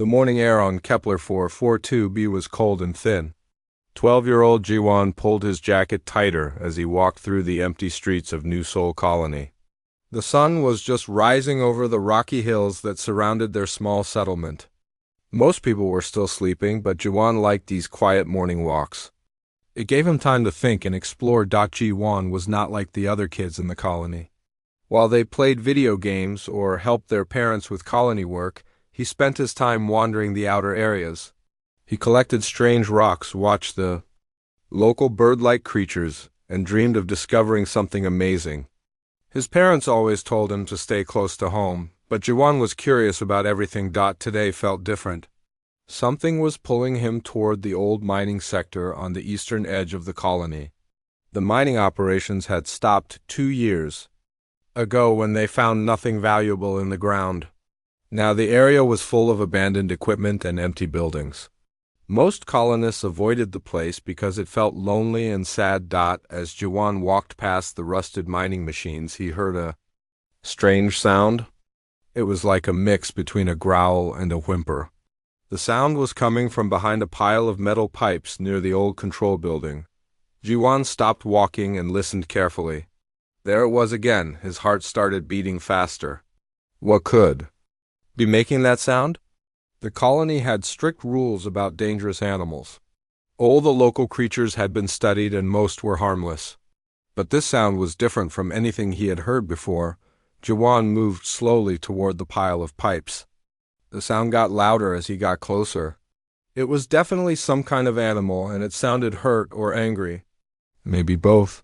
The morning air on Kepler 442b was cold and thin. 12-year-old Jiwon pulled his jacket tighter as he walked through the empty streets of New Seoul Colony. The sun was just rising over the rocky hills that surrounded their small settlement. Most people were still sleeping, but Jiwon liked these quiet morning walks. It gave him time to think and explore. Jiwon was not like the other kids in the colony. While they played video games or helped their parents with colony work, he spent his time wandering the outer areas. He collected strange rocks, watched the local bird-like creatures, and dreamed of discovering something amazing. His parents always told him to stay close to home, but Jiwon was curious about everything. Today felt different. Something was pulling him toward the old mining sector on the eastern edge of the colony. The mining operations had stopped 2 years ago when they found nothing valuable in the ground. Now the area was full of abandoned equipment and empty buildings. Most colonists avoided the place because it felt lonely and sad. As Jiwon walked past the rusted mining machines, he heard a strange sound. It was like a mix between a growl and a whimper. The sound was coming from behind a pile of metal pipes near the old control building. Jiwon stopped walking and listened carefully. There it was again. His heart started beating faster. What could be making that sound? The colony had strict rules about dangerous animals. All the local creatures had been studied and most were harmless. But this sound was different from anything he had heard before. Jiwon moved slowly toward the pile of pipes. The sound got louder as he got closer. It was definitely some kind of animal, and it sounded hurt or angry. Maybe both.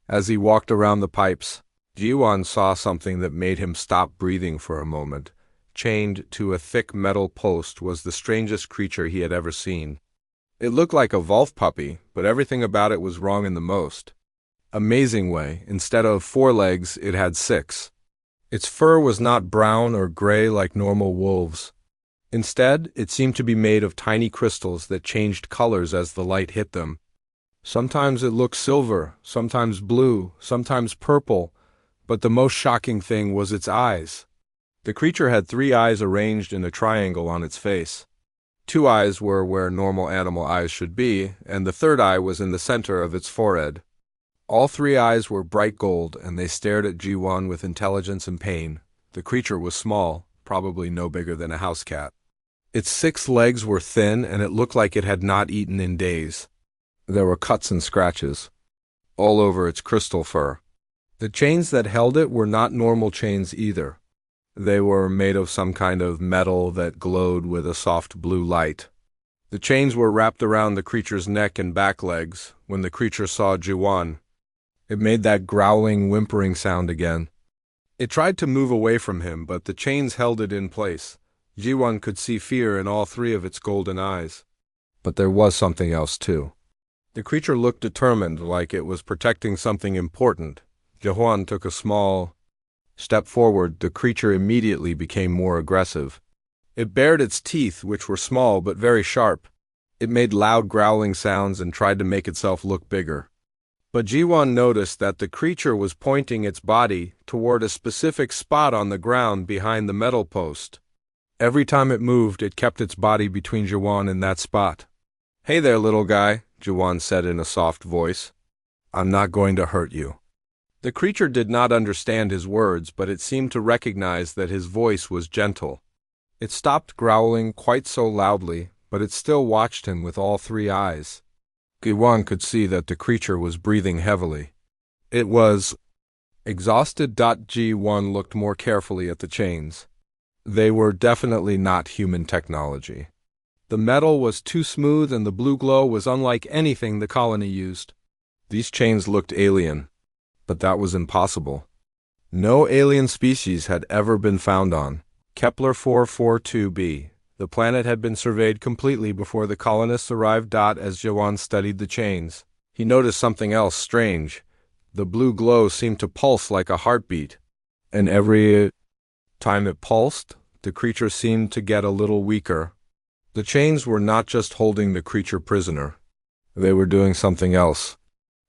As he walked around the pipes, Jiwon saw something that made him stop breathing for a moment. Chained to a thick metal post was the strangest creature he had ever seen. It looked like a wolf puppy, but everything about it was wrong in the most amazing way. Instead of 4 legs, it had 6. Its fur was not brown or gray like normal wolves. Instead, it seemed to be made of tiny crystals that changed colors as the light hit them. Sometimes it looked silver, sometimes blue, sometimes purple, but the most shocking thing was its eyes. The creature had 3 eyes arranged in a triangle on its face. 2 eyes were where normal animal eyes should be, and the 3rd eye was in the center of its forehead. All 3 eyes were bright gold, and they stared at Jiwon with intelligence and pain. The creature was small, probably no bigger than a house cat. Its 6 legs were thin, and it looked like it had not eaten in days. There were cuts and scratches all over its crystal fur. The chains that held it were not normal chains either. They were made of some kind of metal that glowed with a soft blue light. The chains were wrapped around the creature's neck and back legs. When the creature saw Jiwon, it made that growling, whimpering sound again. It tried to move away from him, but the chains held it in place. Jiwon could see fear in all 3 of its golden eyes. But there was something else too. The creature looked determined, like it was protecting something important. Jiwon took a small step forward. The creature immediately became more aggressive. It bared its teeth, which were small but very sharp. It made loud growling sounds and tried to make itself look bigger. But Jiwon noticed that the creature was pointing its body toward a specific spot on the ground behind the metal post. Every time it moved, it kept its body between Jiwon and that spot. "Hey there, little guy," Jiwon said in a soft voice. "I'm not going to hurt you." The creature did not understand his words, but it seemed to recognize that his voice was gentle. It stopped growling quite so loudly, but it still watched him with all 3 eyes. Jiwon could see that the creature was breathing heavily. It was exhausted. Jiwon looked more carefully at the chains. They were definitely not human technology. The metal was too smooth and the blue glow was unlike anything the colony used. These chains looked alien. But that was impossible. No alien species had ever been found on Kepler 442b. The planet had been surveyed completely before the colonists arrived. As Jiwon studied the chains, he noticed something else strange. The blue glow seemed to pulse like a heartbeat, and every time it pulsed, the creature seemed to get a little weaker. The chains were not just holding the creature prisoner. They were doing something else.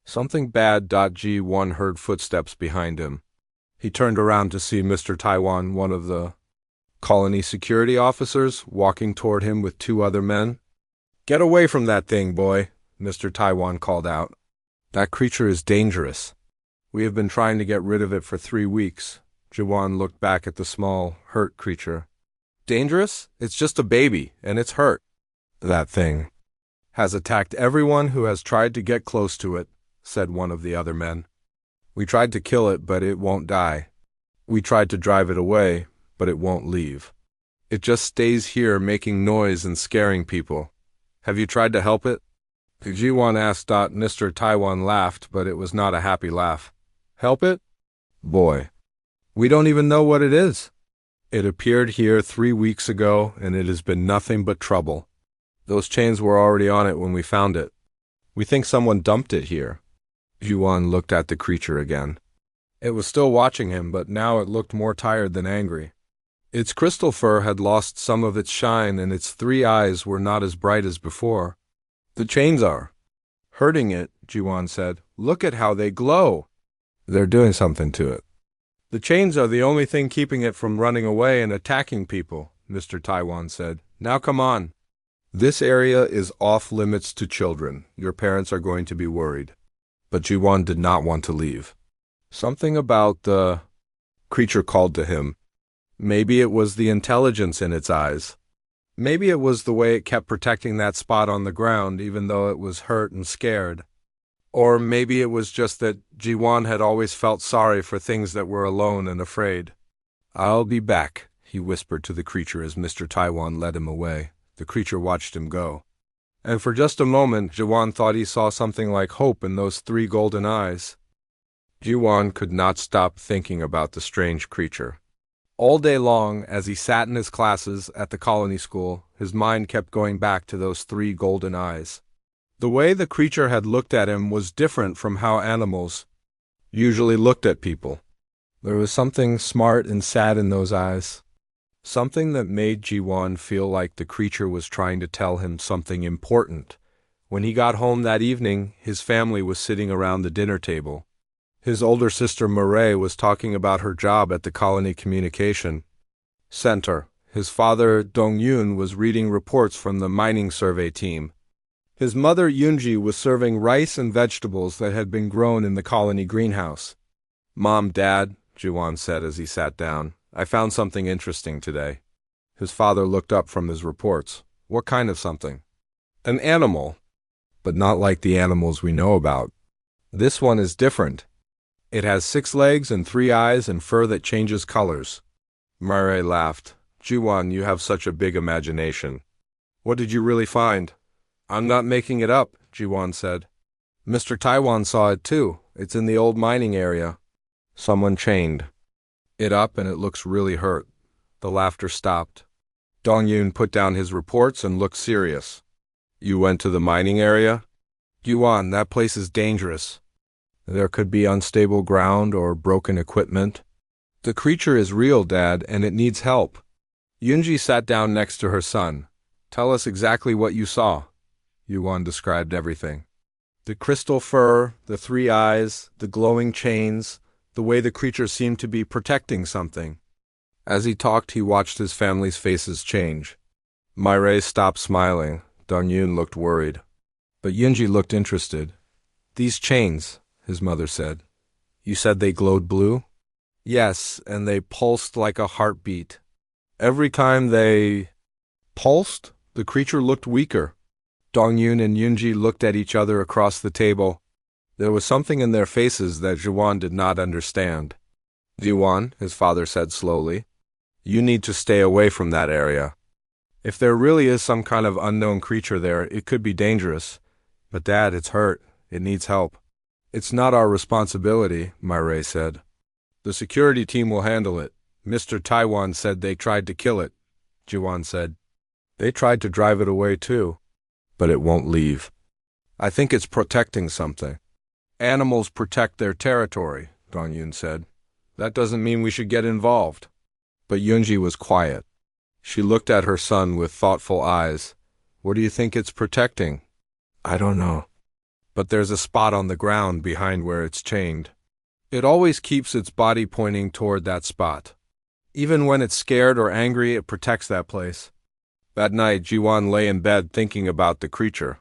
Something bad. Jiwon heard footsteps behind him. He turned around to see Mr. Taiwan, one of the Colony security officers walking toward him with two other men. "Get away from that thing, boy," Mr. Taiwan called out. "That creature is dangerous. We have been trying to get rid of it for 3 weeks." Jiwan looked back at the small, hurt creature. "Dangerous? It's just a baby, and it's hurt. That thing has attacked everyone who has tried to get close to it," said one of the other men. "We tried to kill it, but it won't die. We tried to drive it away, but it won't leave. It just stays here making noise and scaring people. Have you tried to help it?" Jiwan asked. Mr. Taiwan laughed, but it was not a happy laugh. "Help it? Boy, we don't even know what it is. It appeared here 3 weeks ago, and it has been nothing but trouble. Those chains were already on it when we found it. We think someone dumped it here." Jiwan looked at the creature again. It was still watching him, but now it looked more tired than angry. Its crystal fur had lost some of its shine, and its 3 eyes were not as bright as before. "The chains are hurting it," Jiwan said. "Look at how they glow." "They're doing something to it." "The chains are the only thing keeping it from running away and attacking people," Mr. Taiwan said. "Now come on. This area is off limits to children. Your parents are going to be worried." But Jiwan did not want to leave. Something about the creature called to him. Maybe it was the intelligence in its eyes. Maybe it was the way it kept protecting that spot on the ground even though it was hurt and scared. Or maybe it was just that Jiwan had always felt sorry for things that were alone and afraid. "I'll be back," he whispered to the creature as Mr. Taiwan led him away. The creature watched him go. And for just a moment, Jiwan thought he saw something like hope in those 3 golden eyes. Jiwan could not stop thinking about the strange creature. All day long, as he sat in his classes at the colony school, his mind kept going back to those 3 golden eyes. The way the creature had looked at him was different from how animals usually looked at people. There was something smart and sad in those eyes. Something that made Jiwan feel like the creature was trying to tell him something important. When he got home that evening, his family was sitting around the dinner table. His older sister Murray was talking about her job at the Colony Communication Center. His father, Dong-Yun, was reading reports from the mining survey team. His mother, Yunji, was serving rice and vegetables that had been grown in the colony greenhouse. "Mom, Dad," Jiwan said as he sat down, "I found something interesting today." His father looked up from his reports. "What kind of something?" "An animal, but not like the animals we know about. This one is different. It has 6 legs and 3 eyes and fur that changes colors." Murray laughed. "Jiwan, you have such a big imagination. What did you really find?" "I'm not making it up," Jiwan said. "Mr. Taiwan saw it too. It's in the old mining area." Someone chained it up and it looks really hurt. The laughter stopped. Dong-Yun put down his reports and looked serious. "You went to the mining area?" "Jiwan, that place is dangerous. There could be unstable ground or broken equipment. The creature is real, Dad, and it needs help." Yunji sat down next to her son. "Tell us exactly what you saw." Yuan described everything. The crystal fur, the 3 eyes, the glowing chains, the way the creature seemed to be protecting something. As he talked, he watched his family's faces change. Mireille stopped smiling. Dong-Yun looked worried. But Yunji looked interested. "These chains," his mother said. "You said they glowed blue?" "Yes, and they pulsed like a heartbeat. Every time they pulsed, the creature looked weaker." Dong-Yun and Yunji looked at each other across the table. There was something in their faces that Jiwan did not understand. "Jiwan," his father said slowly, "you need to stay away from that area. If there really is some kind of unknown creature there, it could be dangerous. But Dad, it's hurt. It needs help." "It's not our responsibility," Mireille said. "The security team will handle it. Mr. Taiwan said they tried to kill it," Jiwan said. "They tried to drive it away too, but it won't leave. I think it's protecting something." "Animals protect their territory," Dong-Yun said. "That doesn't mean we should get involved." But Yunji was quiet. She looked at her son with thoughtful eyes. "What do you think it's protecting?" "I don't know. But there's a spot on the ground behind where it's chained. It always keeps its body pointing toward that spot. Even when it's scared or angry, it protects that place. That night, Jiwan lay in bed thinking about the creature.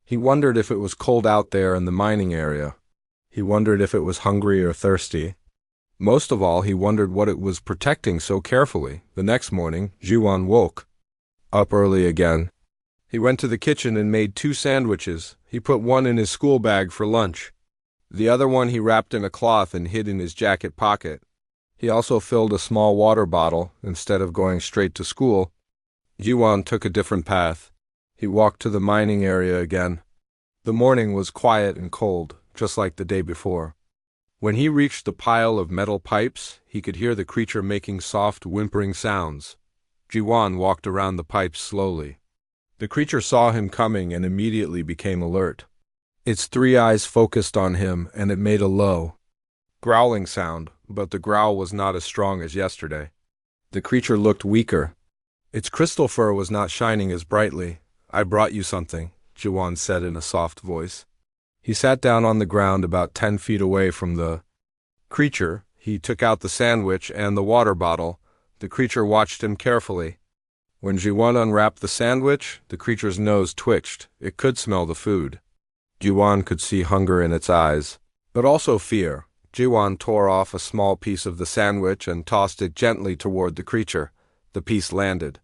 He wondered if it was cold out there in the mining area. He wondered if it was hungry or thirsty. Most of all, he wondered what it was protecting so carefully. The next morning, Jiwan woke up early again. He went to the kitchen and made 2 sandwiches. He put one in his school bag for lunch. The other one he wrapped in a cloth and hid in his jacket pocket. He also filled a small water bottle instead of going straight to school. Jiwan took a different path. He walked to the mining area again. The morning was quiet and cold, just like the day before. When he reached the pile of metal pipes, he could hear the creature making soft, whimpering sounds. Jiwan walked around the pipes slowly. The creature saw him coming and immediately became alert. Its 3 eyes focused on him, and it made a low, growling sound, but the growl was not as strong as yesterday. The creature looked weaker. Its crystal fur was not shining as brightly. "I brought you something," Jiwan said in a soft voice. He sat down on the ground about 10 feet away from the creature. He took out the sandwich and the water bottle. The creature watched him carefully. When Jiwan unwrapped the sandwich, the creature's nose twitched. It could smell the food. Jiwan could see hunger in its eyes, but also fear. Jiwan tore off a small piece of the sandwich and tossed it gently toward the creature. The piece landed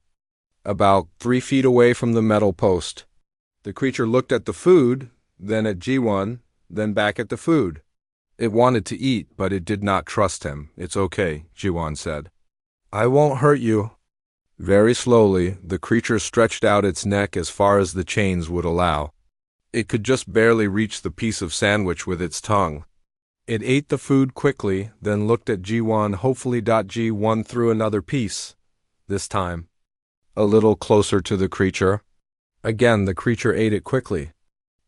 about 3 feet away from the metal post. The creature looked at the food, then at Jiwan, then back at the food. It wanted to eat, but it did not trust him. "It's okay," Jiwan said. "I won't hurt you." Very slowly, the creature stretched out its neck as far as the chains would allow. It could just barely reach the piece of sandwich with its tongue. It ate the food quickly, then looked at Jiwan hopefully. Jiwan threw another piece, this time a little closer to the creature. Again, the creature ate it quickly.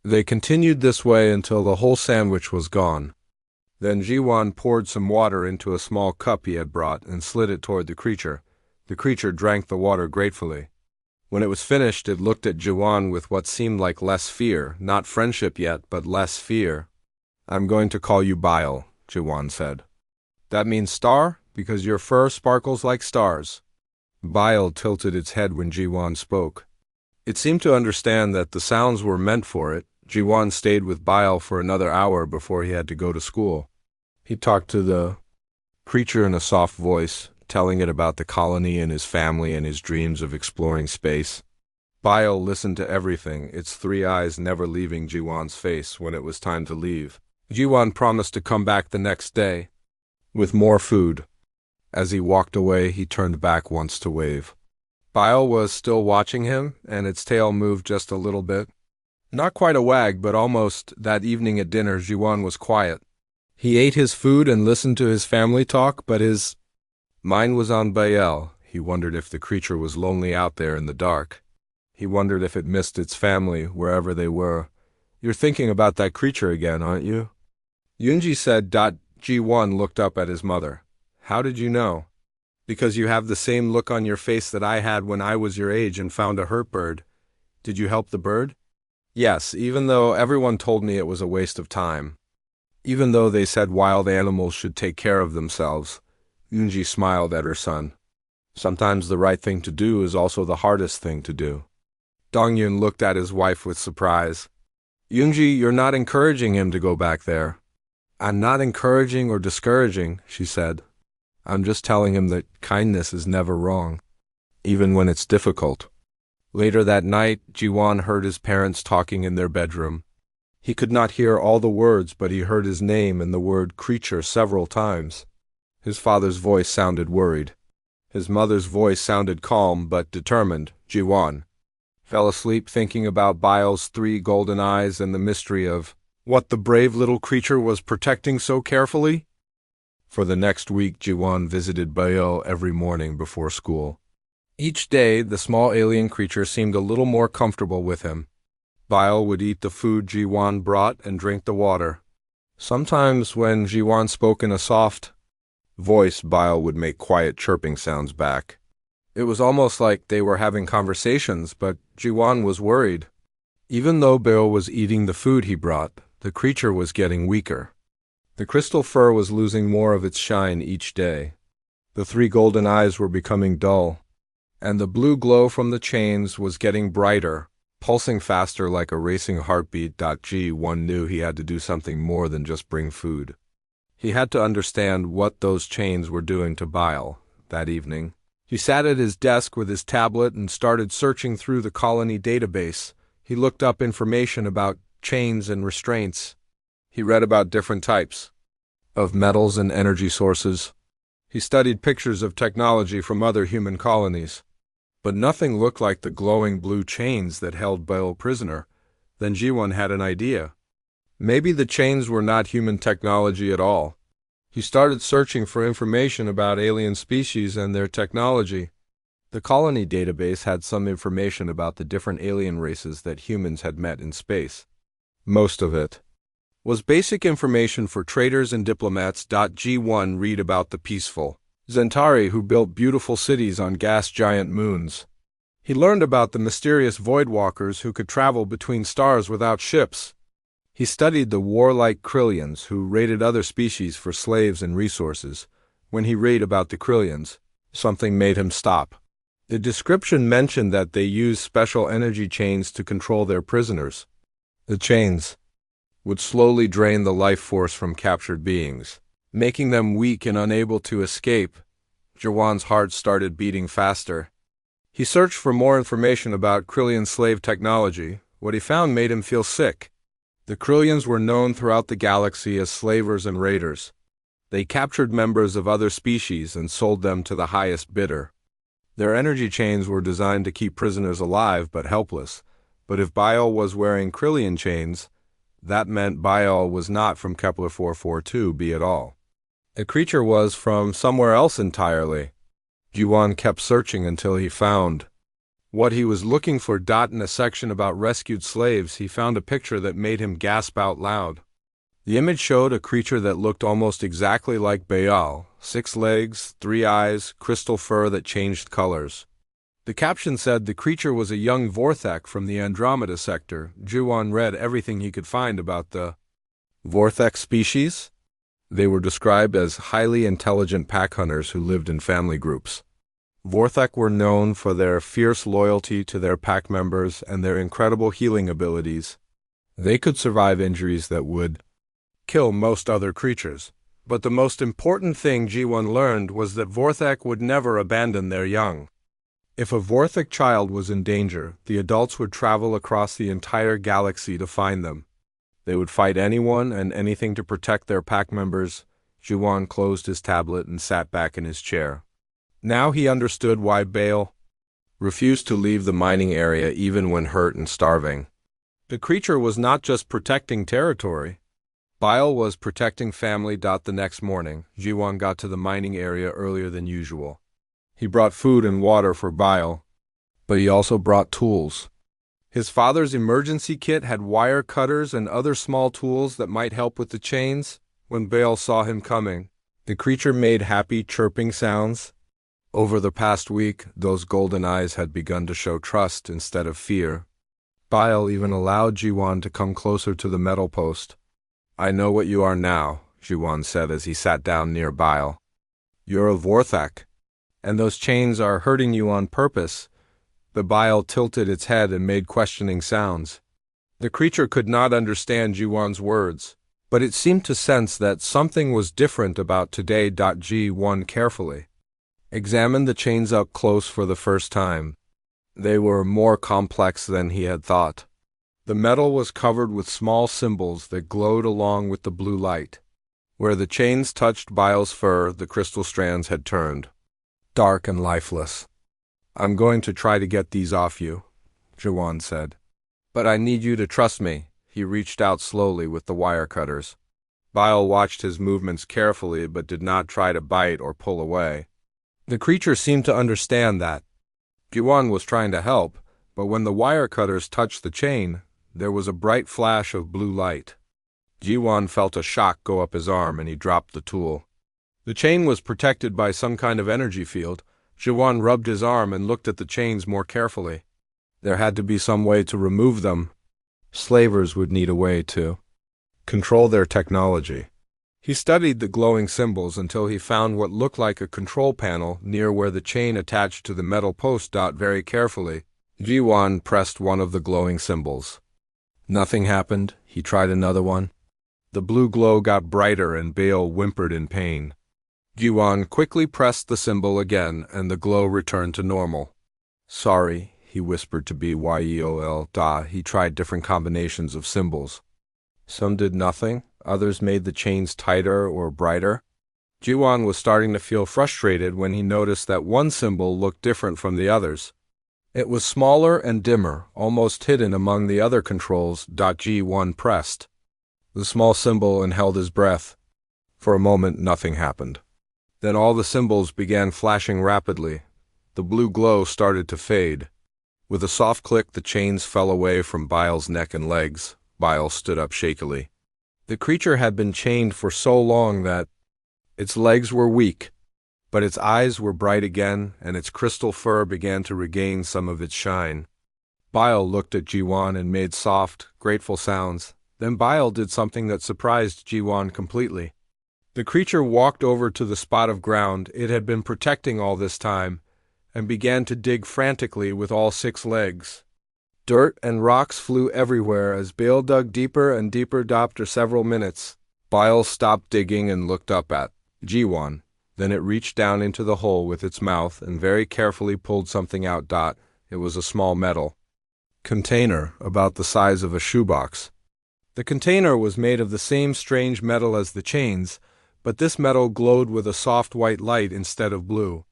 They continued this way until the whole sandwich was gone. Then Jiwan poured some water into a small cup he had brought and slid it toward the creature. The creature drank the water gratefully. When it was finished, it looked at Jiwan with what seemed like less fear, not friendship yet, but less fear. "I'm going to call you Bile," Jiwan said. "That means star, because your fur sparkles like stars." Bile tilted its head when Jiwan spoke. It seemed to understand that the sounds were meant for it. Jiwan stayed with Bile for another hour before he had to go to school. He talked to the creature in a soft voice, telling it about the colony and his family and his dreams of exploring space. Bile listened to everything, its 3 eyes never leaving Jiwan's face when it was time to leave. Jiwan promised to come back the next day with more food. As he walked away, he turned back once to wave. Bile was still watching him, and its tail moved just a little bit. Not quite a wag, but almost. That evening at dinner, Jiwan was quiet. He ate his food and listened to his family talk, but his mind was on Bile. He wondered if the creature was lonely out there in the dark. He wondered if it missed its family, wherever they were. "You're thinking about that creature again, aren't you?" Yunji said. Ji-won looked up at his mother. "How did you know?" "Because you have the same look on your face that I had when I was your age and found a hurt bird." "Did you help the bird?" "Yes, even though everyone told me it was a waste of time. Even though they said wild animals should take care of themselves." Yunji smiled at her son. "Sometimes the right thing to do is also the hardest thing to do." Dongyun looked at his wife with surprise. "Yunji, you're not encouraging him to go back there." "I'm not encouraging or discouraging," she said. "I'm just telling him that kindness is never wrong, even when it's difficult." Later that night, Ji-won heard his parents talking in their bedroom. He could not hear all the words, but he heard his name and the word creature several times. His father's voice sounded worried. His mother's voice sounded calm but determined. Ji-won fell asleep thinking about Bile's 3 golden eyes and the mystery of what the brave little creature was protecting so carefully. For the next week, Ji-won visited Bile every morning before school. Each day, the small alien creature seemed a little more comfortable with him. Bile would eat the food Ji-won brought and drink the water. Sometimes when Ji-won spoke in a soft voice, Bile would make quiet chirping sounds back. It was almost like they were having conversations, but Ji-won was worried. Even though Bile was eating the food he brought, the creature was getting weaker. The crystal fur was losing more of its shine each day. The three golden eyes were becoming dull, and the blue glow from the chains was getting brighter, pulsing faster like a racing heartbeat. G1 knew he had to do something more than just bring food. He had to understand what those chains were doing to Bile. That evening, he sat at his desk with his tablet and started searching through the colony database. He looked up information about chains and restraints. He read about different types of metals and energy sources. He studied pictures of technology from other human colonies. But nothing looked like the glowing blue chains that held Bile prisoner. Then G1 had an idea. Maybe the chains were not human technology at all. He started searching for information about alien species and their technology. The colony database had some information about the different alien races that humans had met in space. Most of it was basic information for traders and diplomats. G1 read about the peaceful Zentari who built beautiful cities on gas giant moons. He learned about the mysterious voidwalkers who could travel between stars without ships. He studied the warlike Krillians who raided other species for slaves and resources. When he read about the Krillians, something made him stop. The description mentioned that they used special energy chains to control their prisoners. The chains would slowly drain the life force from captured beings, making them weak and unable to escape. Jawan's heart started beating faster. He searched for more information about Krillian slave technology. What he found made him feel sick. The Krillians were known throughout the galaxy as slavers and raiders. They captured members of other species and sold them to the highest bidder. Their energy chains were designed to keep prisoners alive but helpless. But if Bile was wearing Krillian chains, that meant Bile was not from Kepler 442b at all. The creature was from somewhere else entirely. Jiwan kept searching until he found what he was looking for. In a section about rescued slaves, he found a picture that made him gasp out loud. The image showed a creature that looked almost exactly like Baal: 6 legs, 3 eyes, crystal fur that changed colors. The caption said the creature was a young Vorthek from the Andromeda sector. Jiwan read everything he could find about the Vorthek species. They were described as highly intelligent pack hunters who lived in family groups. Vorthek were known for their fierce loyalty to their pack members and their incredible healing abilities. They could survive injuries that would kill most other creatures. But the most important thing G1 learned was that Vorthek would never abandon their young. If a Vorthek child was in danger, the adults would travel across the entire galaxy to find them. They would fight anyone and anything to protect their pack members. Juwan closed his tablet and sat back in his chair. Now he understood why Bale refused to leave the mining area even when hurt and starving. The creature was not just protecting territory. Bile was protecting family. The next morning, Jiwan got to the mining area earlier than usual. He brought food and water for Bile, but he also brought tools. His father's emergency kit had wire cutters and other small tools that might help with the chains. When Bale saw him coming, the creature made happy chirping sounds. Over the past week, those golden eyes had begun to show trust instead of fear. Bile even allowed Jiwan to come closer to the metal post. "I know what you are now," Jiwan said as he sat down near Bile. "You're a Vorthek, and those chains are hurting you on purpose." The Bile tilted its head and made questioning sounds. The creature could not understand Jiwan's words, but it seemed to sense that something was different about today. G1 carefully examined the chains up close for the first time. They were more complex than he had thought. The metal was covered with small symbols that glowed along with the blue light. Where the chains touched Bile's fur, the crystal strands had turned dark and lifeless. "I'm going to try to get these off you," Jawan said. "But I need you to trust me." He reached out slowly with the wire cutters. Bile watched his movements carefully but did not try to bite or pull away. The creature seemed to understand that. Jawan was trying to help, but when the wire cutters touched the chain, there was a bright flash of blue light. Jiwan felt a shock go up his arm and he dropped the tool. The chain was protected by some kind of energy field. Jiwan rubbed his arm and looked at the chains more carefully. There had to be some way to remove them. Slavers would need a way to control their technology. He studied the glowing symbols until he found what looked like a control panel near where the chain attached to the metal post. Very carefully, Jiwan pressed one of the glowing symbols. Nothing happened. He tried another one. The blue glow got brighter and Bale whimpered in pain. Jiwan quickly pressed the symbol again and the glow returned to normal. Sorry, he whispered to Byel. He tried different combinations of symbols. Some did nothing, others made the chains tighter or brighter. Jiwan was starting to feel frustrated when he noticed that one symbol looked different from the others. It was smaller and dimmer, almost hidden among the other controls. Jiwan pressed the small symbol and held his breath. For a moment, nothing happened. Then all the symbols began flashing rapidly. The blue glow started to fade. With a soft click, the chains fell away from Byle's neck and legs. Byle stood up shakily. The creature had been chained for so long that its legs were weak, but its eyes were bright again, and its crystal fur began to regain some of its shine. Byle looked at Jiwan and made soft, grateful sounds. Then Byle did something that surprised Jiwan completely. The creature walked over to the spot of ground it had been protecting all this time, and began to dig frantically with all 6 legs. Dirt and rocks flew everywhere as Bale dug deeper and deeper. After several minutes, Byle stopped digging and looked up at Jiwan. Then it reached down into the hole with its mouth and very carefully pulled something out. It was a small metal container about the size of a shoebox. The container was made of the same strange metal as the chains, but this metal glowed with a soft white light instead of blue.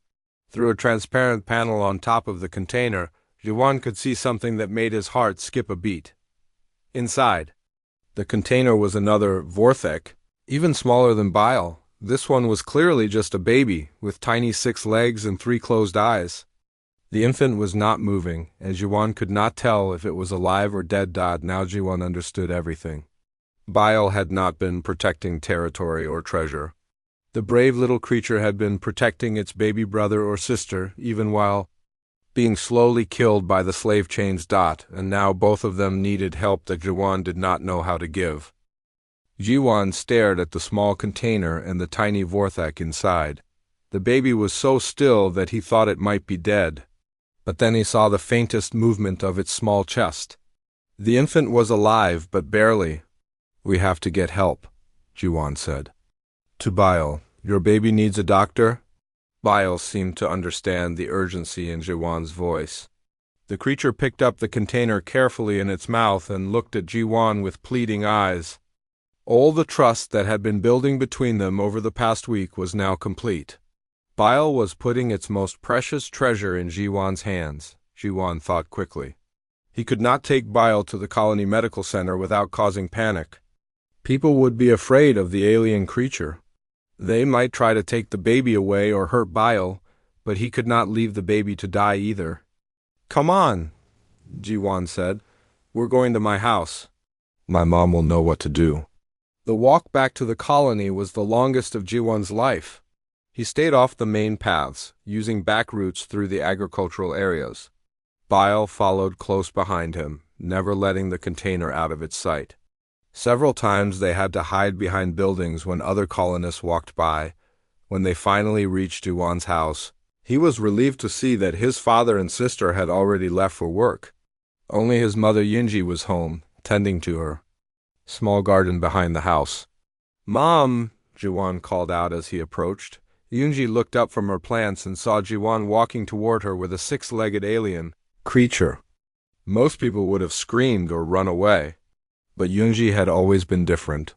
Through a transparent panel on top of the container, Jiwan could see something that made his heart skip a beat. Inside the container was another Vorthek, even smaller than Byle. This one was clearly just a baby, with tiny 6 legs and 3 closed eyes. The infant was not moving, and Jiwan could not tell if it was alive or dead. Now Jiwan understood everything. Byle had not been protecting territory or treasure. The brave little creature had been protecting its baby brother or sister, even while being slowly killed by the slave chains. And now both of them needed help that Jiwan did not know how to give. Jiwan stared at the small container and the tiny Vorthek inside. The baby was so still that he thought it might be dead. But then he saw the faintest movement of its small chest. The infant was alive, but barely. We have to get help, Jiwan said. To Byle, your baby needs a doctor? Byle seemed to understand the urgency in Jiwan's voice. The creature picked up the container carefully in its mouth and looked at Jiwan with pleading eyes. All the trust that had been building between them over the past week was now complete. Byle was putting its most precious treasure in Jiwan's hands, Jiwan thought quickly. He could not take Byle to the colony medical center without causing panic. People would be afraid of the alien creature. They might try to take the baby away or hurt Byle, but he could not leave the baby to die either. Come on, Jiwan said. We're going to my house. My mom will know what to do. The walk back to the colony was the longest of Jiwan's life. He stayed off the main paths, using back routes through the agricultural areas. Byle followed close behind him, never letting the container out of its sight. Several times they had to hide behind buildings when other colonists walked by. When they finally reached Jiwan's house, he was relieved to see that his father and sister had already left for work. Only his mother Yunji was home, tending to her. Small garden behind the house. Mom, Jiwan called out as he approached. Yunji looked up from her plants and saw Jiwan walking toward her with a 6-legged alien creature. Most people would have screamed or run away, but Yunji had always been different.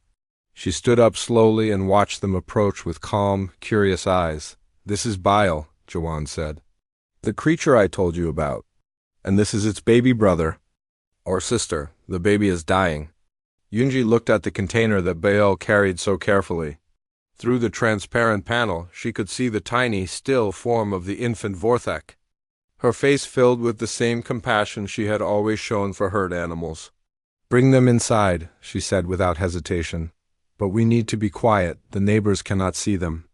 She stood up slowly and watched them approach with calm, curious eyes. This is Byle, Jiwan said. The creature I told you about. And this is its baby brother. Or sister. The baby is dying. Yunji looked at the container that Byle carried so carefully. Through the transparent panel, she could see the tiny, still form of the infant Vorthek. Her face filled with the same compassion she had always shown for hurt animals. Bring them inside, she said without hesitation. But we need to be quiet. The neighbors cannot see them.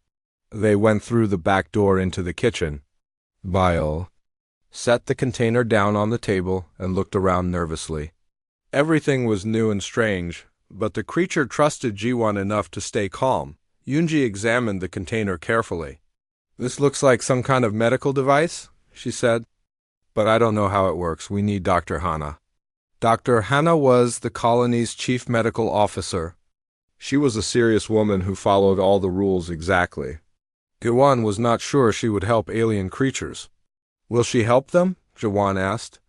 They went through the back door into the kitchen. Byle set the container down on the table and looked around nervously. Everything was new and strange, but the creature trusted Jiwon enough to stay calm. Yoonji examined the container carefully. "This looks like some kind of medical device," she said. "But I don't know how it works. We need Dr. Hana." Dr. Hana was the colony's chief medical officer. She was a serious woman who followed all the rules exactly. Jiwon was not sure she would help alien creatures. "Will she help them?" Jiwon asked.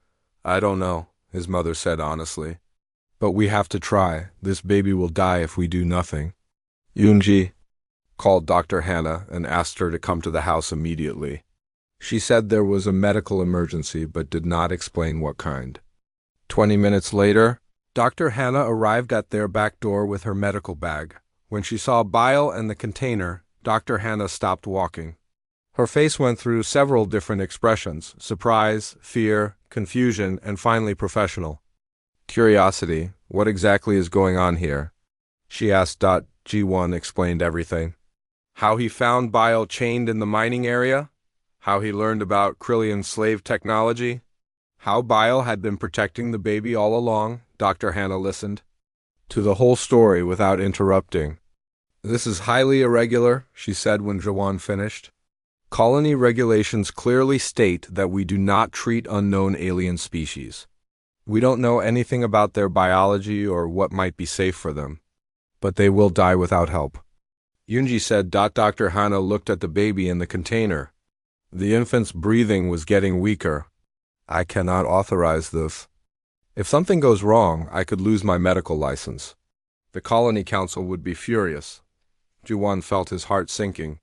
"I don't know," his mother said honestly. "But we have to try. This baby will die if we do nothing." Yoonji called Dr. Hana and asked her to come to the house immediately. She said there was a medical emergency but did not explain what kind. 20 minutes later, Dr. Hana arrived at their back door with her medical bag. When she saw Bile and the container, Dr. Hana stopped walking. Her face went through several different expressions: surprise, fear, confusion, and finally professional. Curiosity, what exactly is going on here? She asked. Ji-won explained everything. How he found Bile chained in the mining area, how he learned about Krillian slave technology, how Bile had been protecting the baby all along. Dr. Hana listened to the whole story without interrupting. "This is highly irregular," she said when Ji-won finished. "Colony regulations clearly state that we do not treat unknown alien species. We don't know anything about their biology or what might be safe for them. But they will die without help." Yoonji said. Dr. Hana looked at the baby in the container. The infant's breathing was getting weaker. "I cannot authorize this. If something goes wrong, I could lose my medical license. The Colony Council would be furious." Ji-won felt his heart sinking.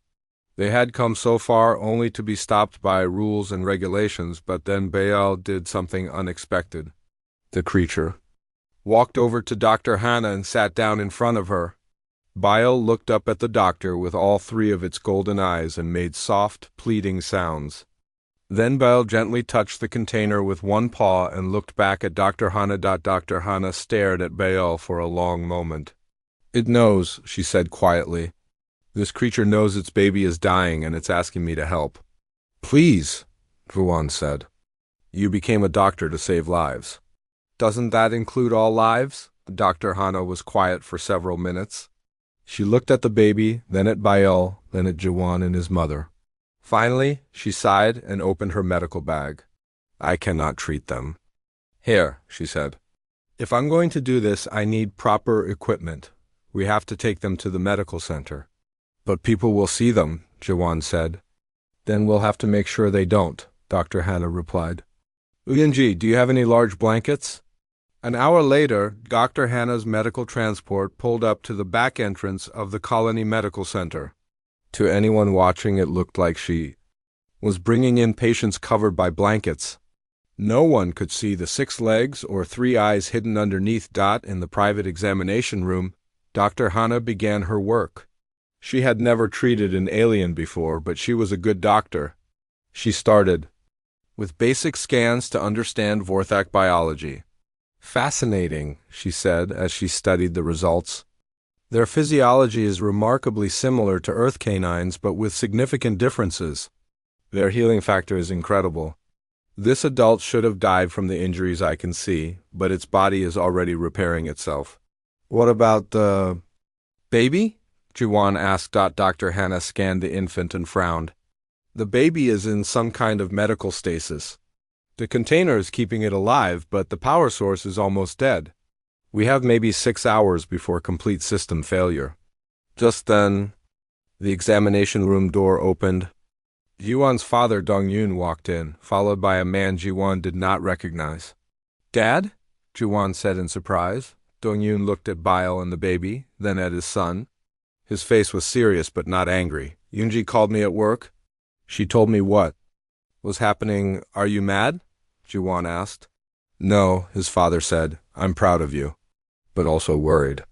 They had come so far only to be stopped by rules and regulations, but then Baal did something unexpected. The creature walked over to Dr. Hana and sat down in front of her. Baal looked up at the doctor with all three of its golden eyes and made soft, pleading sounds. Then Baal gently touched the container with one paw and looked back at Dr. Hana. Dr. Hana stared at Baal for a long moment. "It knows," she said quietly. "This creature knows its baby is dying and it's asking me to help." "Please," Ji-won said. "You became a doctor to save lives." "Doesn't that include all lives?" Dr. Hana was quiet for several minutes. She looked at the baby, then at Baal, then at Ji-won and his mother. Finally, she sighed and opened her medical bag. "I cannot treat them." "Here," she said. "If I'm going to do this, I need proper equipment. We have to take them to the medical center." "But people will see them," Ji-won said. "Then we'll have to make sure they don't," Dr. Hana replied. "Yoonji, do you have any large blankets?" An hour later, Dr. Hana's medical transport pulled up to the back entrance of the Colony Medical Center. To anyone watching, it looked like she was bringing in patients covered by blankets. No one could see the 6 legs or 3 eyes hidden underneath. In the private examination room, Dr. Hana began her work. She had never treated an alien before, but she was a good doctor. She started with basic scans to understand Vorthak biology. "Fascinating," she said as she studied the results. "Their physiology is remarkably similar to Earth canines, but with significant differences. Their healing factor is incredible. This adult should have died from the injuries I can see, but its body is already repairing itself." "What about the baby?" Ji-won asked. Dr. Hana scanned the infant and frowned. "The baby is in some kind of medical stasis. The container is keeping it alive, but the power source is almost dead. We have maybe 6 hours before complete system failure." Just then, the examination room door opened. Ji-won's father, Dong-yoon, walked in, followed by a man Ji-won did not recognize. "Dad?" Ji-won said in surprise. Dong-yoon looked at Bile and the baby, then at his son. His face was serious but not angry. "Yoonji called me at work." "She told me what was happening. Are you mad?" Ji-won asked. "No," his father said. "I'm proud of you, but also worried.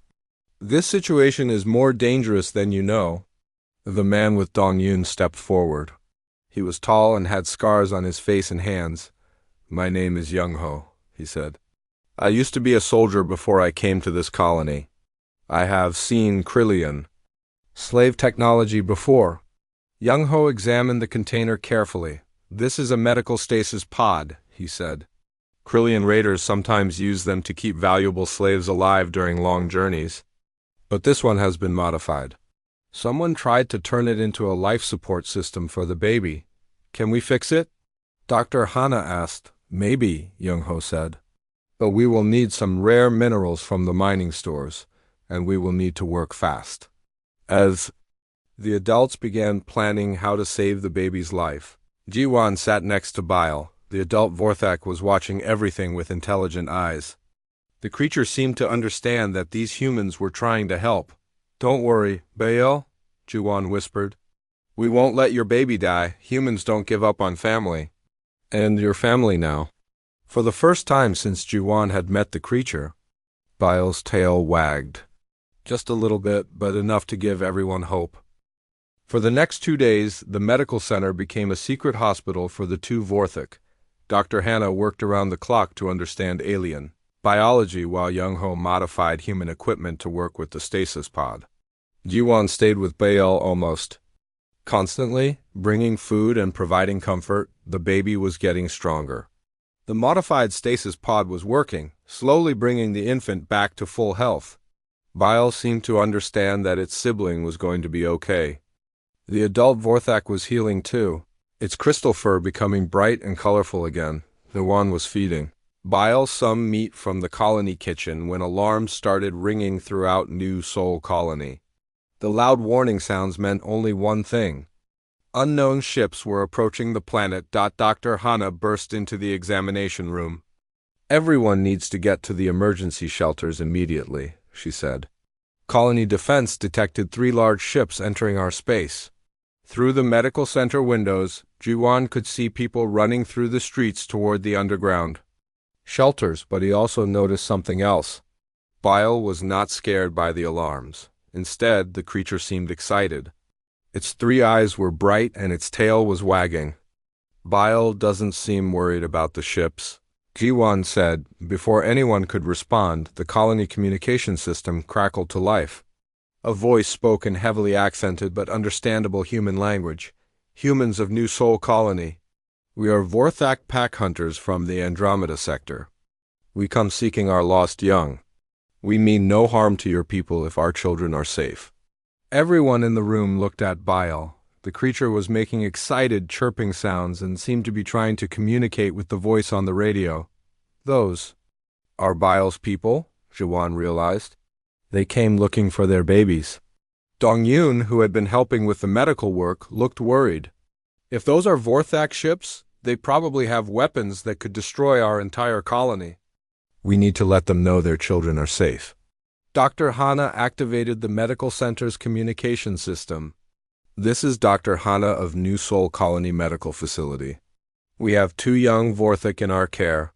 This situation is more dangerous than you know." The man with Dong-yoon stepped forward. He was tall and had scars on his face and hands. "My name is Young-ho," he said. "I used to be a soldier before I came to this colony. I have seen Krillian slave technology before." Young-ho examined the container carefully. "This is a medical stasis pod," he said. Krillian raiders sometimes use them to keep valuable slaves alive during long journeys. But this one has been modified. Someone tried to turn it into a life support system for the baby. Can we fix it? Dr. Hana asked. Maybe, Young-ho said. But we will need some rare minerals from the mining stores, and we will need to work fast. As the adults began planning how to save the baby's life, Jiwon sat next to Bile. The adult Vorthak was watching everything with intelligent eyes. The creature seemed to understand that these humans were trying to help. Don't worry, Bael, Jiwon whispered. We won't let your baby die. Humans don't give up on family. And your family now. For the first time since Jiwon had met the creature, Bile's tail wagged. Just a little bit, but enough to give everyone hope. For the next 2 days, the medical center became a secret hospital for the two Vorthak. Dr. Hana worked around the clock to understand alien biology while Young-ho modified human equipment to work with the stasis pod. Jiwon stayed with Bael almost constantly, bringing food and providing comfort. The baby was getting stronger. The modified stasis pod was working, slowly bringing the infant back to full health. Bael seemed to understand that its sibling was going to be okay. The adult Vorthak was healing too, its crystal fur becoming bright and colorful again. The one was feeding Bael some meat from the colony kitchen when alarms started ringing throughout New Seoul Colony. The loud warning sounds meant only one thing. Unknown ships were approaching the planet. Dr. Hana burst into the examination room. Everyone needs to get to the emergency shelters immediately, she said. Colony Defense detected 3 large ships entering our space. Through the medical center windows, Jiwon could see people running through the streets toward the underground shelters, but he also noticed something else. Bile was not scared by the alarms. Instead, the creature seemed excited. Its 3 eyes were bright and its tail was wagging. Bile doesn't seem worried about the ships, Jiwon said. Before anyone could respond, the colony communication system crackled to life. A voice spoke in heavily accented but understandable human language. Humans of New Seoul Colony. We are Vorthak pack hunters from the Andromeda sector. We come seeking our lost young. We mean no harm to your people if our children are safe. Everyone in the room looked at Bile. The creature was making excited chirping sounds and seemed to be trying to communicate with the voice on the radio. Those are Bile's people, Jiwon realized. They came looking for their babies. Dong-yoon, who had been helping with the medical work, looked worried. If those are Vorthak ships, they probably have weapons that could destroy our entire colony. We need to let them know their children are safe. Dr. Hana activated the medical center's communication system. This is Dr. Hana of New Seoul Colony Medical Facility. We have 2 young Vorthak in our care.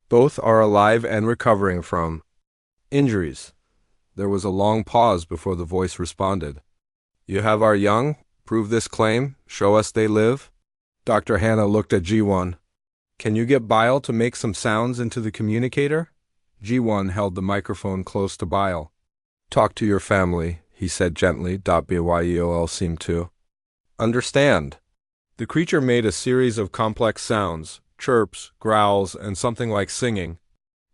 Both are alive and recovering from injuries. There was a long pause before the voice responded. You have our young? Prove this claim? Show us they live? Dr. Hana looked at Jiwon. Can you get Bile to make some sounds into the communicator? Jiwon held the microphone close to Bile. Talk to your family, he said gently. Byel seemed to understand. The creature made a series of complex sounds, chirps, growls, and something like singing.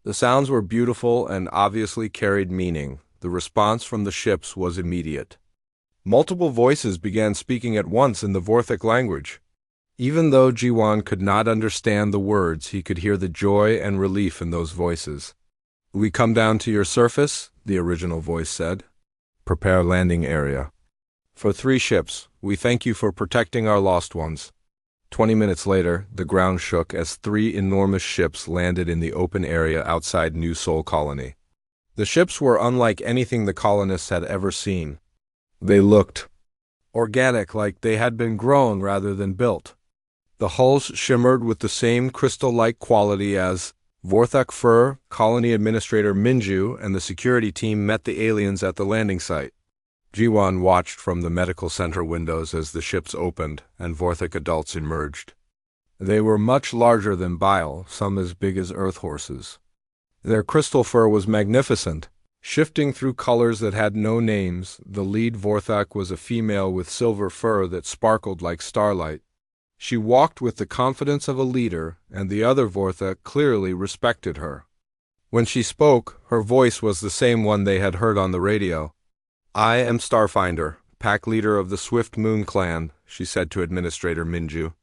The sounds were beautiful and obviously carried meaning. The response from the ships was immediate. Multiple voices began speaking at once in the Vorthak language. Even though Jiwon could not understand the words, he could hear the joy and relief in those voices. We come down to your surface, the original voice said. Prepare landing area. For 3 ships, we thank you for protecting our lost ones. 20 minutes later, the ground shook as 3 enormous ships landed in the open area outside New Seoul Colony. The ships were unlike anything the colonists had ever seen. They looked organic, like they had been grown rather than built. The hulls shimmered with the same crystal-like quality as Vorthak fur. Colony Administrator Minju and the security team met the aliens at the landing site. Jiwon watched from the medical center windows as the ships opened and Vorthak adults emerged. They were much larger than Bile, some as big as earth horses. Their crystal fur was magnificent, shifting through colors that had no names. The lead Vorthak was a female with silver fur that sparkled like starlight. She walked with the confidence of a leader, and the other Vorthak clearly respected her. When she spoke, her voice was the same one they had heard on the radio. "I am Starfinder, pack leader of the Swift Moon clan," she said to Administrator Minju.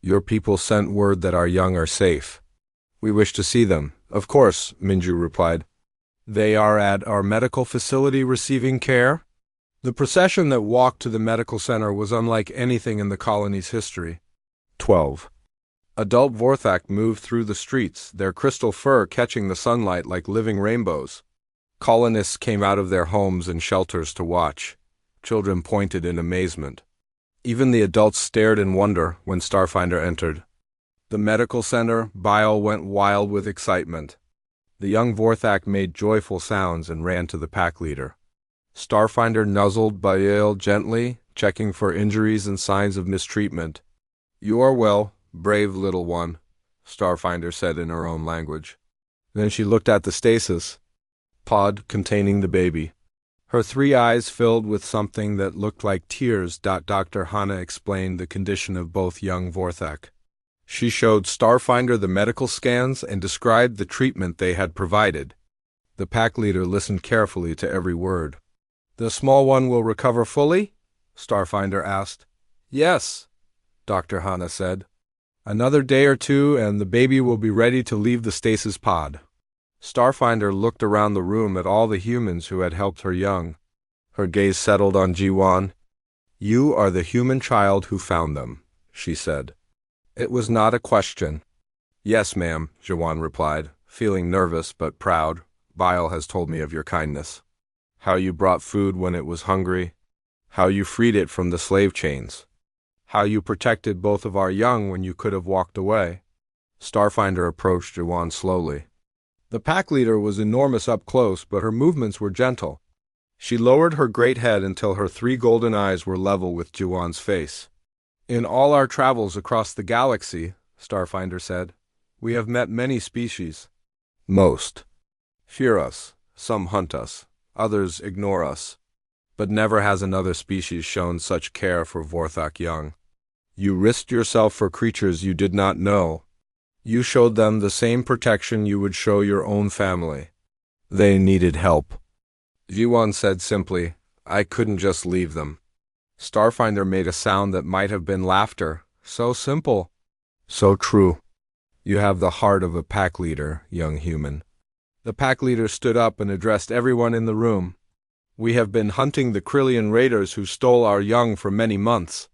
"Your people sent word that our young are safe. We wish to see them." "Of course," Minju replied. "They are at our medical facility receiving care?" The procession that walked to the medical center was unlike anything in the colony's history. 12. Adult Vorthak moved through the streets, their crystal fur catching the sunlight like living rainbows. Colonists came out of their homes and shelters to watch. Children pointed in amazement. Even the adults stared in wonder when Starfinder entered. The medical center, Bile went wild with excitement. The young Vorthak made joyful sounds and ran to the pack leader. Starfinder nuzzled Bile gently, checking for injuries and signs of mistreatment. "You are well, brave little one," Starfinder said in her own language. Then she looked at the stasis pod containing the baby. Her 3 eyes filled with something that looked like tears. Dr. Hana explained the condition of both young Vorthak. She showed Starfinder the medical scans and described the treatment they had provided. The pack leader listened carefully to every word. "The small one will recover fully?" Starfinder asked. "Yes," Dr. Hana said. "Another day or two and the baby will be ready to leave the stasis pod." Starfinder looked around the room at all the humans who had helped her young. Her gaze settled on Jiwan. "You are the human child who found them," she said. It was not a question. "Yes, ma'am," Jiwan replied, feeling nervous but proud. "Bile has told me of your kindness. How you brought food when it was hungry. How you freed it from the slave chains. How you protected both of our young when you could have walked away." Starfinder approached Jiwan slowly. The pack leader was enormous up close, but her movements were gentle. She lowered her great head until her 3 golden eyes were level with Jiwan's face. "In all our travels across the galaxy," Starfinder said, "we have met many species. Most fear us, some hunt us, others ignore us. But never has another species shown such care for Vorthak young. You risked yourself for creatures you did not know. You showed them the same protection you would show your own family. They needed help." Jiwan said simply, "I couldn't just leave them." Starfinder made a sound that might have been laughter. So simple. So true. "You have the heart of a pack leader, young human." The pack leader stood up and addressed everyone in the room. "We have been hunting the Krillian raiders who stole our young for many months.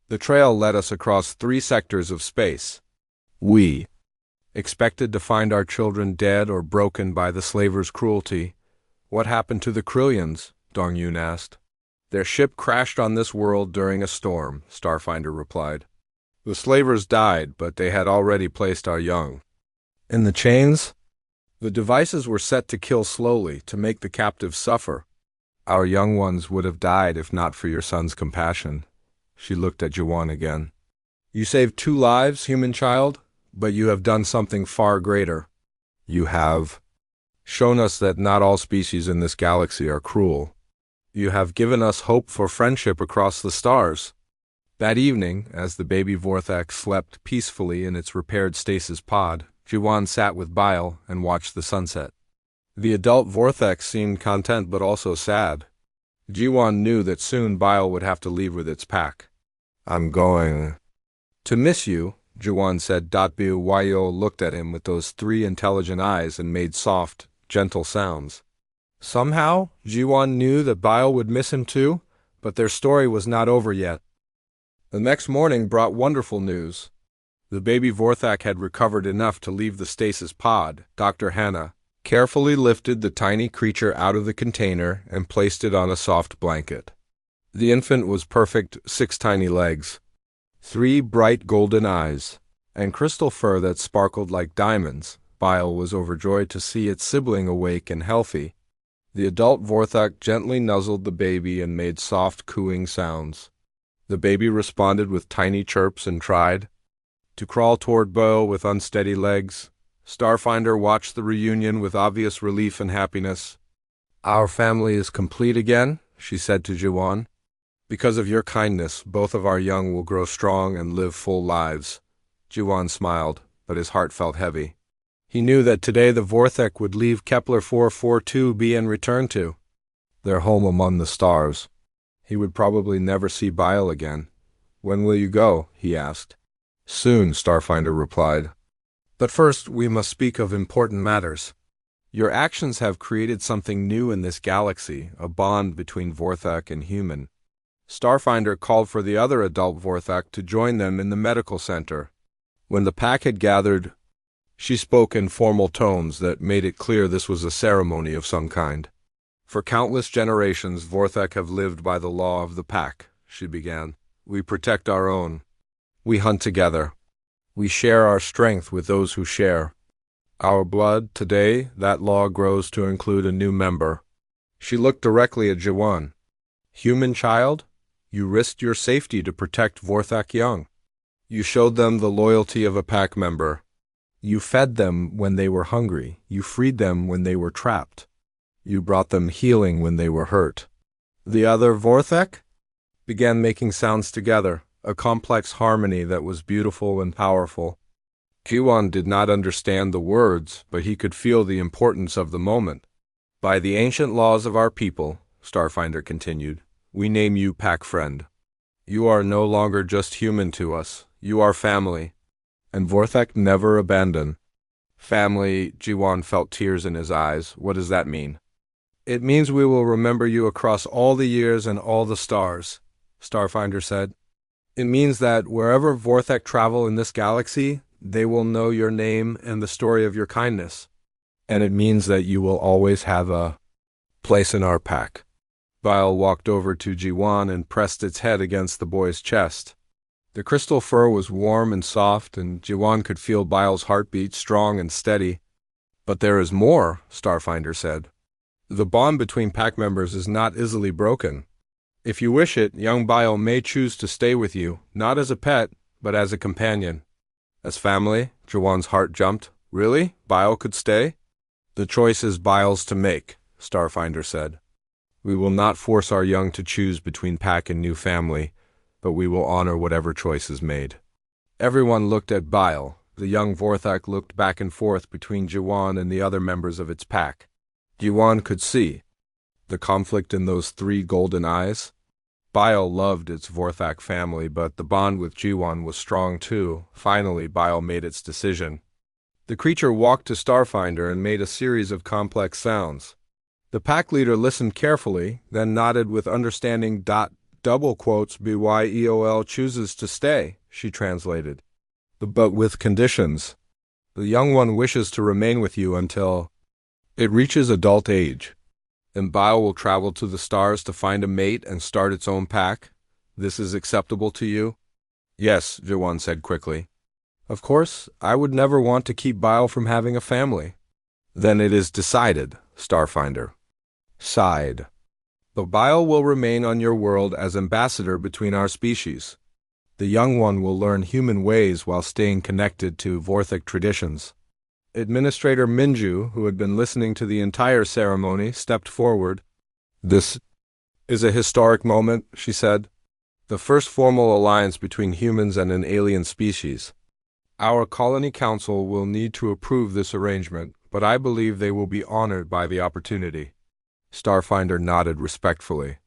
The trail led us across 3 sectors of space. We expected to find our children dead or broken by the slavers' cruelty." "What happened to the Krillians?" Dongyun asked. "Their ship crashed on this world during a storm," Starfinder replied. "The slavers died, but they had already placed our young in the chains. The devices were set to kill slowly, to make the captives suffer. Our young ones would have died if not for your son's compassion." She looked at Jiwan again. "You saved 2 lives, human child, but you have done something far greater. You have shown us that not all species in this galaxy are cruel. You have given us hope for friendship across the stars." That evening, as the baby Vorthak slept peacefully in its repaired stasis pod, Jiwan sat with Bile and watched the sunset. The adult Vorthak seemed content but also sad. Jiwan knew that soon Bile would have to leave with its pack. "I'm going to miss you," Jiwan said. Byo looked at him with those 3 intelligent eyes and made soft, gentle sounds. Somehow, Jiwan knew that Bile would miss him too, but their story was not over yet. The next morning brought wonderful news. The baby Vorthak had recovered enough to leave the stasis pod. Dr. Hana carefully lifted the tiny creature out of the container and placed it on a soft blanket. The infant was perfect, 6 tiny legs, 3 bright golden eyes, and crystal fur that sparkled like diamonds. Bile was overjoyed to see its sibling awake and healthy. The adult Vorthak gently nuzzled the baby and made soft cooing sounds. The baby responded with tiny chirps and tried to crawl toward Bo with unsteady legs. Starfinder watched the reunion with obvious relief and happiness. "Our family is complete again," she said to Jiwan. Because of your kindness, both of our young will grow strong and live full lives. Jiwan smiled, but his heart felt heavy. He knew that today the Vorthek would leave Kepler 442b and return to their home among the stars. He would probably never see Bile again. When will you go? He asked. Soon, Starfinder replied. But first, we must speak of important matters. Your actions have created something new in this galaxy, a bond between Vorthek and human. Starfinder called for the other adult Vorthek to join them in the medical center. When the pack had gathered, she spoke in formal tones that made it clear this was a ceremony of some kind. For countless generations, Vorthek have lived by the law of the pack, she began. We protect our own. We hunt together. We share our strength with those who share our blood. Today, that law grows to include a new member. She looked directly at Jiwan. Human child, you risked your safety to protect Vorthek young. You showed them the loyalty of a pack member. You fed them when they were hungry. You freed them when they were trapped. You brought them healing when they were hurt. The other Vorthek began making sounds together, a complex harmony that was beautiful and powerful. Jiwan did not understand the words, but he could feel the importance of the moment. By the ancient laws of our people, Starfinder continued, we name you Pack Friend. You are no longer just human to us. You are family. And Vorthek never abandon. Family, Jiwan felt tears in his eyes. What does that mean? It means we will remember you across all the years and all the stars, Starfinder said. It means that wherever Vorthek travel in this galaxy, they will know your name and the story of your kindness. And it means that you will always have a place in our pack. Bile walked over to Jiwan and pressed its head against the boy's chest. The crystal fur was warm and soft, and Jiwan could feel Bile's heartbeat strong and steady. But there is more, Starfinder said. The bond between pack members is not easily broken. If you wish it, young Bile may choose to stay with you, not as a pet, but as a companion. As family, Jiwan's heart jumped. Really? Bile could stay? The choice is Bile's to make, Starfinder said. We will not force our young to choose between pack and new family, but we will honor whatever choice is made. Everyone looked at Bile. The young Vorthek looked back and forth between Jiwan and the other members of its pack. Jiwan could see the conflict in those three golden eyes. Bile loved its Vorthak family, but the bond with Jiwan was strong too. Finally, Bile made its decision. The creature walked to Starfinder and made a series of complex sounds. The pack leader listened carefully, then nodded with understanding. Double quotes BYEOL chooses to stay, she translated. But with conditions. The young one wishes to remain with you until it reaches adult age. And Bile will travel to the stars to find a mate and start its own pack. This is acceptable to you? Yes, Jiwan said quickly. Of course, I would never want to keep Bile from having a family. Then it is decided, Starfinder sighed. But Bile will remain on your world as ambassador between our species. The young one will learn human ways while staying connected to Vorthik traditions. Administrator Minju, who had been listening to the entire ceremony, stepped forward. This is a historic moment, she said. The first formal alliance between humans and an alien species. Our colony council will need to approve this arrangement, but I believe they will be honored by the opportunity. Starfinder nodded respectfully.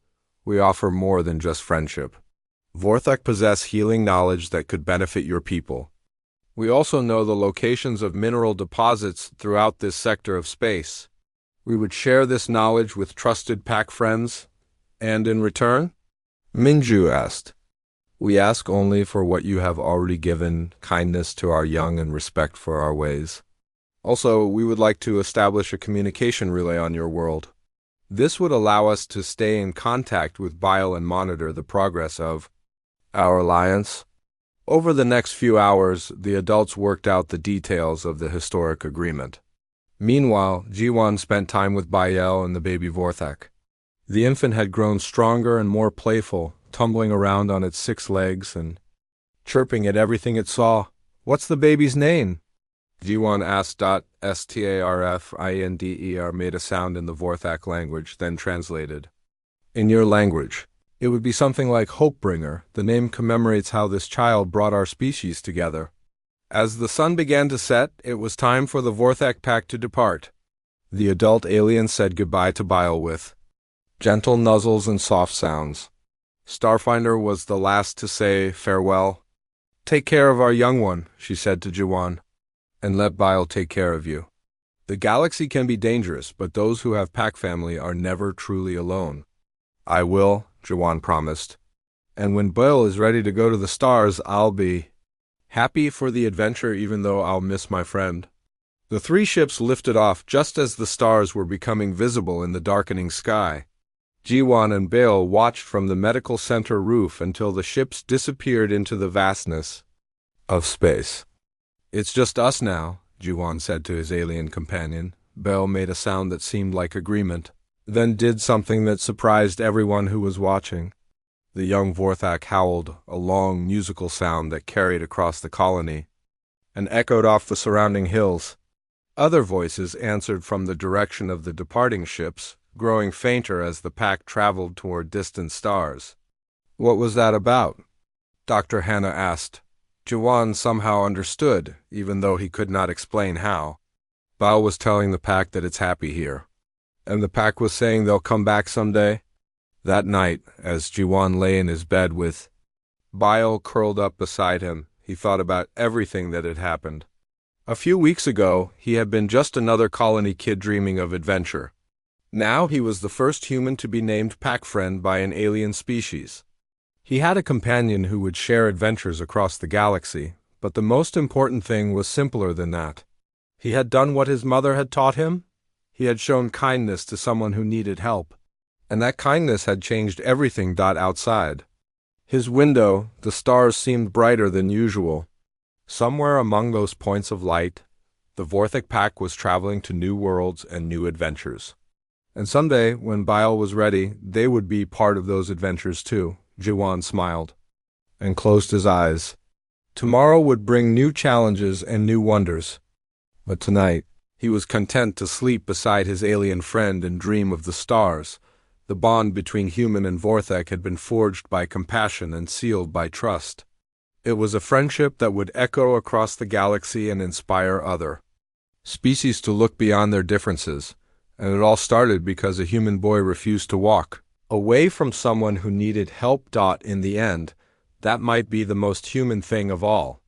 We offer more than just friendship. Vorthek possess healing knowledge that could benefit your people. We also know the locations of mineral deposits throughout this sector of space. We would share this knowledge with trusted pack friends. And in return? Minju asked. We ask only for what you have already given, kindness to our young and respect for our ways. Also, we would like to establish a communication relay on your world. This would allow us to stay in contact with Bile and monitor the progress of our alliance. Over the next few hours, the adults worked out the details of the historic agreement. Meanwhile, Jiwan spent time with Bile and the baby Vorthek. The infant had grown stronger and more playful, tumbling around on its 6 legs and chirping at everything it saw. What's the baby's name? Jiwan asked. Starfinder made a sound in the Vorthak language, then translated. In your language. It would be something like Hopebringer. The name commemorates how this child brought our species together. As the sun began to set, it was time for the Vorthak pack to depart. The adult alien said goodbye to Bile with gentle nuzzles and soft sounds. Starfinder was the last to say farewell. "Take care of our young one," she said to Jiwan, "and let Bile take care of you. The galaxy can be dangerous, but those who have pack family are never truly alone." "I will," Jiwan promised. "And when Bile is ready to go to the stars, I'll be happy for the adventure even though I'll miss my friend." The three ships lifted off just as the stars were becoming visible in the darkening sky. Jiwan and Bale watched from the medical center roof until the ships disappeared into the vastness of space. "It's just us now," Jiwan said to his alien companion. Bale made a sound that seemed like agreement, then did something that surprised everyone who was watching. The young Vorthak howled, a long musical sound that carried across the colony and echoed off the surrounding hills. Other voices answered from the direction of the departing ships, growing fainter as the pack traveled toward distant stars. "What was that about?" Dr. Hannah asked. Jiwan somehow understood, even though he could not explain how. Bao was telling the pack that it's happy here. And the pack was saying they'll come back someday. That night, as Jiwan lay in his bed with Bao curled up beside him, he thought about everything that had happened. A few weeks ago, he had been just another colony kid dreaming of adventure. Now he was the first human to be named pack friend by an alien species. He had a companion who would share adventures across the galaxy, but the most important thing was simpler than that. He had done what his mother had taught him. He had shown kindness to someone who needed help. And that kindness had changed everything. Outside his window, the stars seemed brighter than usual. Somewhere among those points of light, the Vorthak pack was traveling to new worlds and new adventures. And someday, when Bile was ready, they would be part of those adventures too. Jiwan smiled and closed his eyes. Tomorrow would bring new challenges and new wonders. But tonight, he was content to sleep beside his alien friend and dream of the stars. The bond between human and Vorthak had been forged by compassion and sealed by trust. It was a friendship that would echo across the galaxy and inspire other species to look beyond their differences. And it all started because a human boy refused to walk away from someone who needed help. In the end, that might be the most human thing of all.